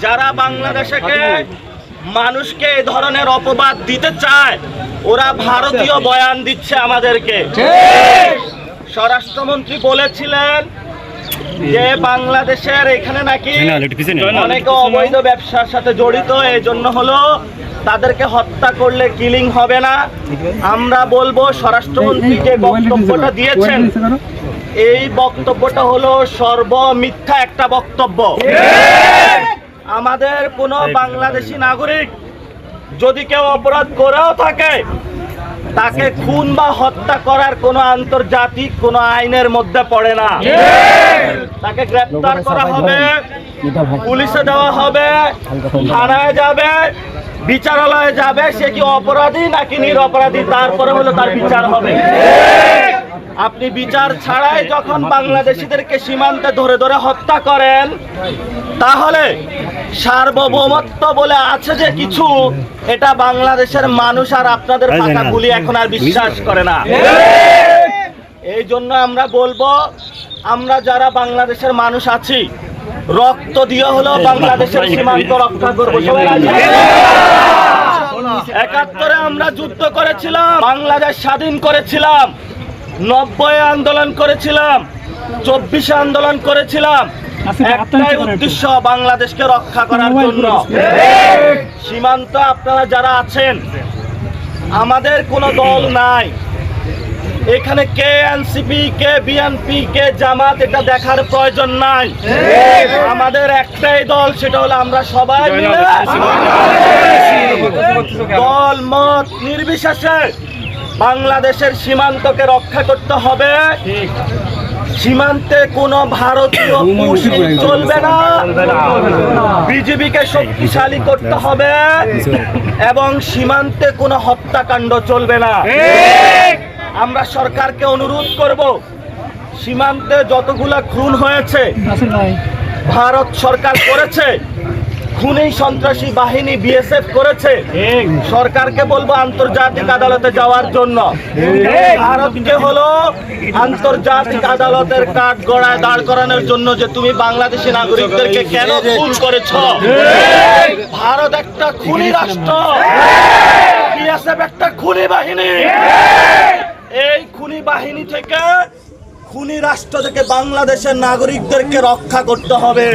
যারা বাংলাদেশকে মানুষকে এই ধরনের অপবাদ দিতে চায় ওরা ভারতীয় বয়ান দিচ্ছে আমাদেরকে। স্বরাষ্ট্রমন্ত্রী বলেছিলেন যে বাংলাদেশের এখানে নাকি অনেকে অবৈধ ব্যবসার সাথে জড়িত, এই জন্য হলো তাদেরকে হত্যা করলে কিলিং হবে না। আমরা বলবো স্বরাষ্ট্রমন্ত্রী যে বক্তব্যটা দিয়েছেন এই বক্তব্যটা হলো সর্বমিথ্যা একটা বক্তব্য। আমাদের কোনো বাংলাদেশি নাগরিক যদি কেউ অপরাধ করেও থাকে তাকে খুন বা হত্যা করার কোনো আন্তর্জাতিক কোনো আইনের মধ্যে পড়ে না। তাকে গ্রেফতার করা হবে, পুলিশে দেওয়া হবে, থানায় যাবে, বিচারালয়ে যাবে, সে কি অপরাধী নাকি নিরপরাধী তারপরে হলো তার বিচার হবে। আপনি বিচার ছাড়াই যখন বাংলাদেশিদেরকে সীমান্তে ধরে ধরে হত্যা করেন তাহলে সার্বভৌমত্ব বলে আছে যে কিছু, এটা বাংলাদেশের মানুষ আর আপনাদের পাকা গুলি এখন আর বিশ্বাস করে না। এই জন্য আমরা বলবো আমরা যারা বাংলাদেশের মানুষ আছি রক্ত দিয়ে হলো বাংলাদেশের সীমান্ত রক্ষা করবো। ৭১ আমরা যুদ্ধ করেছিলাম, বাংলাদেশ স্বাধীন করেছিলাম, ৯০ আন্দোলন করেছিলাম, ২৪ আন্দোলন করেছিলাম, একটাই উদ্দেশ্য বাংলাদেশকে রক্ষা করার জন্য। সীমান্ত আপনারা যারা আছেন, আমাদের কোনো দল নাই এখানে, কে এনসিপি, কে বিএনপি, কে জামাত, এটা দেখার প্রয়োজন নাই। আমাদের একটাই দল, সেটা হলো আমরা সবাই মিলে দল মত নির্বিশেষে বাংলাদেশের সীমান্তকে রক্ষা করতে হবে। সীমান্তে কোনো ভারতীয় পুলিশ চলবে না, বিজেপিকে শক্তিশালী করতে হবে এবং সীমান্তে কোনো হত্যাকাণ্ড চলবে না। আমরা সরকারকে অনুরোধ করব, সীমান্তে যতগুলা খুন হয়েছে ভারত সরকার করেছে, খুনি সন্ত্রাসী বাহিনী বিএসএফ করেছে, সরকারকে বলবো আন্তর্জাতিক আদালতে যাওয়ার জন্য। ভারতকে হলো আন্তর্জাতিক আদালতের কাঠ গড়ায় দাঁড় করানোর জন্য যে তুমি বাংলাদেশি নাগরিকদেরকে কেন খুন করেছ। ভারত একটা খুনি রাষ্ট্র, বিএসএফ একটা খুনি বাহিনী। এই খুনি বাহিনী থেকে, খুনি রাষ্ট্র থেকে বাংলাদেশের নাগরিকদেরকে রক্ষা করতে হবে।